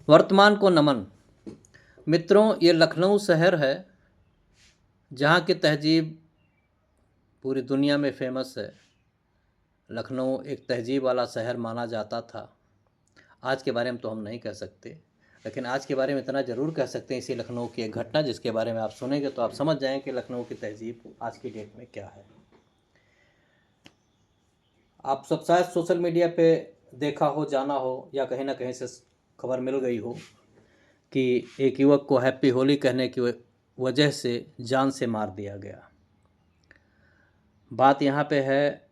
वर्तमान को नमन। मित्रों, ये लखनऊ शहर है जहाँ की तहजीब पूरी दुनिया में फेमस है। लखनऊ एक तहजीब वाला शहर माना जाता था। आज के बारे में तो हम नहीं कह सकते, लेकिन आज के बारे में इतना ज़रूर कह सकते हैं, इसी लखनऊ की एक घटना जिसके बारे में आप सुनेंगे तो आप समझ जाएं कि लखनऊ की तहजीब आज की डेट में क्या है। आप सब शायद सोशल मीडिया पे देखा हो, जाना हो, या कहीं ना कहीं से खबर मिल गई हो कि एक युवक को हैप्पी होली कहने की वजह से जान से मार दिया गया। बात यहाँ पे है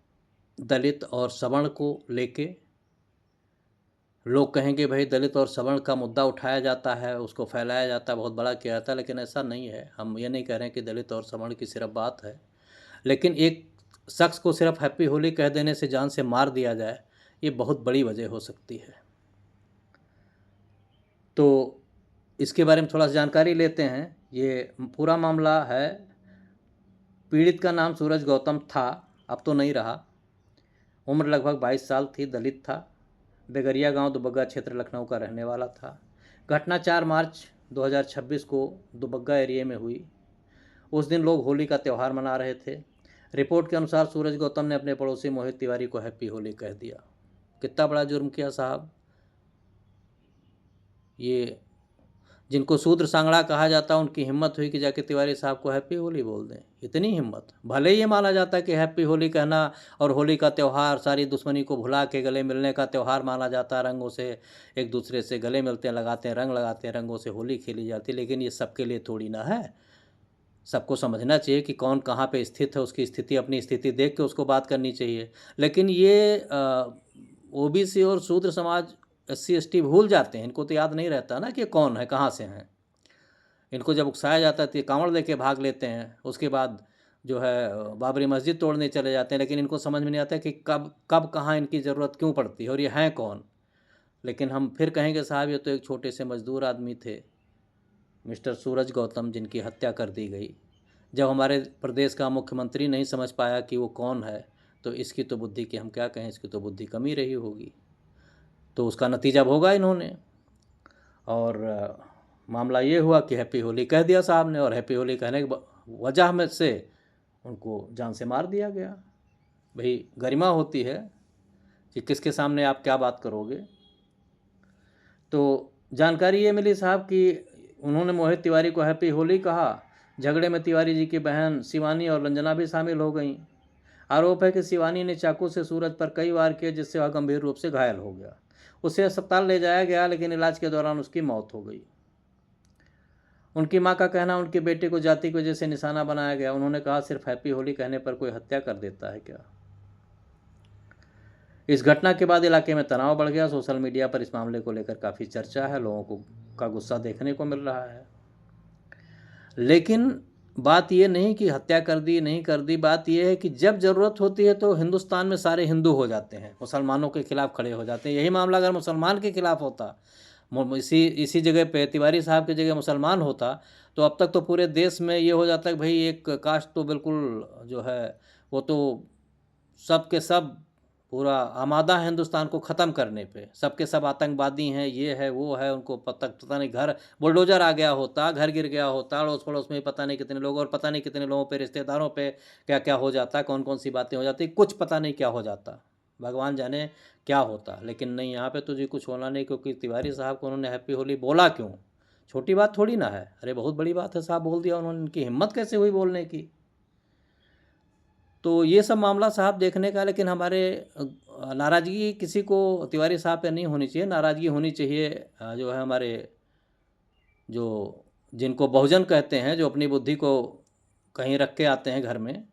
दलित और सवर्ण को लेके। लोग कहेंगे भाई दलित और सवर्ण का मुद्दा उठाया जाता है, उसको फैलाया जाता है, बहुत बड़ा किया जाता है, लेकिन ऐसा नहीं है। हम ये नहीं कह रहे हैं कि दलित और सवर्ण की सिर्फ बात है, लेकिन एक शख्स को सिर्फ हैप्पी होली कह देने से जान से मार दिया जाए, ये बहुत बड़ी वजह हो सकती है। तो इसके बारे में थोड़ा सा जानकारी लेते हैं। ये पूरा मामला है, पीड़ित का नाम सूरज गौतम था, अब तो नहीं रहा। उम्र लगभग 22 साल थी, दलित था, बेगरिया गांव दुबग्गा क्षेत्र लखनऊ का रहने वाला था। घटना 4 मार्च 2026 को दुबग्गा एरिया में हुई। उस दिन लोग होली का त्यौहार मना रहे थे। रिपोर्ट के अनुसार सूरज गौतम ने अपने पड़ोसी मोहित तिवारी को हैप्पी होली कह दिया। कितना बड़ा जुर्म किया साहब। ये जिनको शूद्र सांगड़ा कहा जाता है, उनकी हिम्मत हुई कि जाके तिवारी साहब को हैप्पी होली बोल दें। इतनी हिम्मत। भले ये माना जाता है कि हैप्पी होली कहना और होली का त्यौहार सारी दुश्मनी को भुला के गले मिलने का त्यौहार माना जाता है। रंगों से एक दूसरे से गले मिलते हैं, लगाते हैं, रंग लगाते हैं, रंगों से होली खेली जाती है, लेकिन ये सबके लिए थोड़ी ना है। सबको समझना चाहिए कि कौन कहाँ पे स्थित है, उसकी स्थिति, अपनी स्थिति देख के उसको बात करनी चाहिए। लेकिन ये ओबीसी और शूद्र समाज, SC ST भूल जाते हैं। इनको तो याद नहीं रहता ना कि कौन है, कहाँ से हैं। इनको जब उकसाया जाता है तो ये कांवड़ लेके भाग लेते हैं, उसके बाद जो है बाबरी मस्जिद तोड़ने चले जाते हैं। लेकिन इनको समझ में नहीं आता कि कब कब कहाँ इनकी ज़रूरत क्यों पड़ती है और ये हैं कौन। लेकिन हम फिर कहेंगे साहब ये तो एक छोटे से मजदूर आदमी थे, मिस्टर सूरज गौतम, जिनकी हत्या कर दी गई। जब हमारे प्रदेश का मुख्यमंत्री नहीं समझ पाया कि वो कौन है, तो इसकी तो बुद्धि की हम क्या कहें, इसकी तो बुद्धि कम ही रही होगी। तो उसका नतीजा भोगा इन्होंने। और मामला ये हुआ कि हैप्पी होली कह दिया साहब ने, और हैप्पी होली कहने की वजह में से उनको जान से मार दिया गया। भाई गरिमा होती है कि किसके सामने आप क्या बात करोगे। तो जानकारी ये मिली साहब कि उन्होंने मोहित तिवारी को हैप्पी होली कहा। झगड़े में तिवारी जी की बहन शिवानी और रंजना भी शामिल हो गईं। आरोप है कि शिवानी ने चाकू से सूरज पर कई वार किए, जिससे वह गंभीर रूप से घायल हो गया। उसे अस्पताल ले जाया गया, लेकिन इलाज के दौरान उसकी मौत हो गई। उनकी मां का कहना, उनके बेटे को जाति की वजह से निशाना बनाया गया। उन्होंने कहा, सिर्फ हैप्पी होली कहने पर कोई हत्या कर देता है क्या। इस घटना के बाद इलाके में तनाव बढ़ गया। सोशल मीडिया पर इस मामले को लेकर काफ़ी चर्चा है, लोगों को का गुस्सा देखने को मिल रहा है। लेकिन बात ये नहीं कि हत्या कर दी, नहीं कर दी। बात ये है कि जब ज़रूरत होती है तो हिंदुस्तान में सारे हिंदू हो जाते हैं, मुसलमानों के खिलाफ खड़े हो जाते हैं। यही मामला अगर मुसलमान के खिलाफ होता, इसी जगह पे तिवारी साहब की जगह मुसलमान होता, तो अब तक तो पूरे देश में ये हो जाता है कि भाई एक कास्ट तो बिल्कुल जो है वो तो सब के सब पूरा आमादा है हिंदुस्तान को ख़त्म करने पे। सबके सब आतंकवादी हैं, ये है वो है, उनको पता नहीं, घर बुलडोजर आ गया होता, घर गिर गया होता, अड़ोस पड़ोस में पता नहीं कितने लोग, और पता नहीं कितने लोगों पे, रिश्तेदारों पे क्या क्या हो जाता, कौन कौन सी बातें हो जाती, कुछ पता नहीं क्या हो जाता, भगवान जाने क्या होता। लेकिन नहीं, यहाँ पे तो जी कुछ होना नहीं, क्योंकि तिवारी साहब को उन्होंने हैप्पी होली बोला क्यों। छोटी बात थोड़ी ना है, अरे बहुत बड़ी बात है साहब, बोल दिया उन्होंने। इनकी हिम्मत कैसे हुई बोलने की। तो ये सब मामला साहब देखने का। लेकिन हमारे नाराज़गी किसी को तिवारी साहब पे नहीं होनी चाहिए। नाराज़गी होनी चाहिए जो है हमारे, जो जिनको बहुजन कहते हैं, जो अपनी बुद्धि को कहीं रख के आते हैं घर में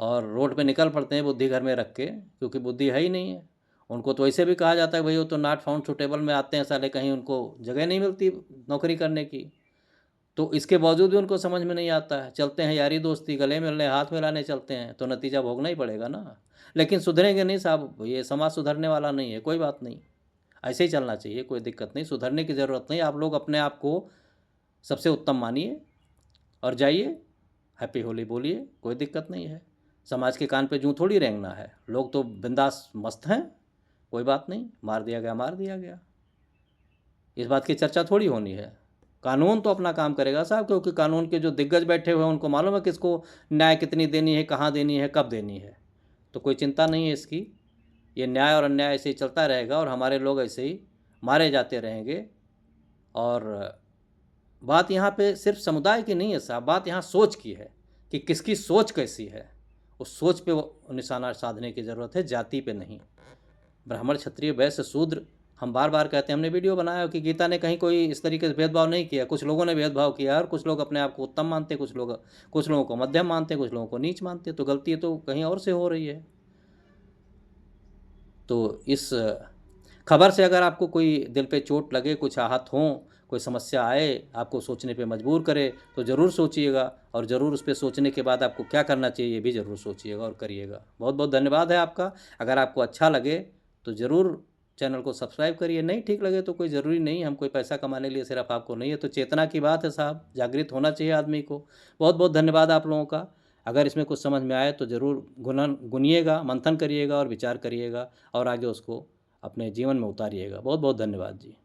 और रोड पे निकल पड़ते हैं बुद्धि घर में रख के, क्योंकि बुद्धि है ही नहीं है। उनको तो ऐसे भी कहा जाता है भाई वो तो नॉट फाउंड सुटेबल में आते हैं साले, कहीं उनको जगह नहीं मिलती नौकरी करने की। तो इसके बावजूद भी उनको समझ में नहीं आता है। चलते हैं यारी दोस्ती, गले मिलने, हाथ मिलाने चलते हैं, तो नतीजा भोगना ही पड़ेगा ना। लेकिन सुधरेंगे नहीं साहब, ये समाज सुधरने वाला नहीं है। कोई बात नहीं, ऐसे ही चलना चाहिए, कोई दिक्कत नहीं, सुधरने की ज़रूरत नहीं। आप लोग अपने आप को सबसे उत्तम मानिए और जाइए, हैप्पी होली बोलिए, कोई दिक्कत नहीं है। समाज के कान पे जूं थोड़ी रेंगना है। लोग तो बिंदास मस्त हैं, कोई बात नहीं, मार दिया गया मार दिया गया। इस बात की चर्चा थोड़ी होनी है। कानून तो अपना काम करेगा साहब, क्योंकि कानून के जो दिग्गज बैठे हुए हैं उनको मालूम है किसको न्याय कितनी देनी है, कहाँ देनी है, कब देनी है। तो कोई चिंता नहीं है इसकी। ये न्याय और अन्याय ऐसे ही चलता रहेगा और हमारे लोग ऐसे ही मारे जाते रहेंगे। और बात यहाँ पे सिर्फ समुदाय की नहीं है साहब, बात यहाँ सोच की है कि किसकी सोच कैसी है। उस सोच पे वो निशाना साधने की ज़रूरत है, जाति पे नहीं। ब्राह्मण, क्षत्रिय, वैश्य, शूद्र, हम बार बार कहते हैं, हमने वीडियो बनाया कि गीता ने कहीं कोई इस तरीके से भेदभाव नहीं किया। कुछ लोगों ने भेदभाव किया और कुछ लोग अपने आप को उत्तम मानते, कुछ लोगों को मध्यम मानते, कुछ लोगों को नीच मानते। तो गलती तो कहीं और से हो रही है। तो इस खबर से अगर आपको कोई दिल पे चोट लगे, कुछ आहत हों, कोई समस्या आए, आपको सोचने पे मजबूर करे, तो ज़रूर सोचिएगा और ज़रूर उस पर सोचने के बाद आपको क्या करना चाहिए ये भी ज़रूर सोचिएगा और करिएगा। बहुत बहुत धन्यवाद है आपका। अगर आपको अच्छा लगे तो ज़रूर चैनल को सब्सक्राइब करिए। नहीं ठीक लगे तो कोई ज़रूरी नहीं, हम कोई पैसा कमाने लिए सिर्फ आपको नहीं है। तो चेतना की बात है साहब, जागृत होना चाहिए आदमी को। बहुत बहुत धन्यवाद आप लोगों का। अगर इसमें कुछ समझ में आए तो ज़रूर गुनिएगा, मंथन करिएगा और विचार करिएगा और आगे उसको अपने जीवन में उतारिएगा। बहुत बहुत धन्यवाद जी।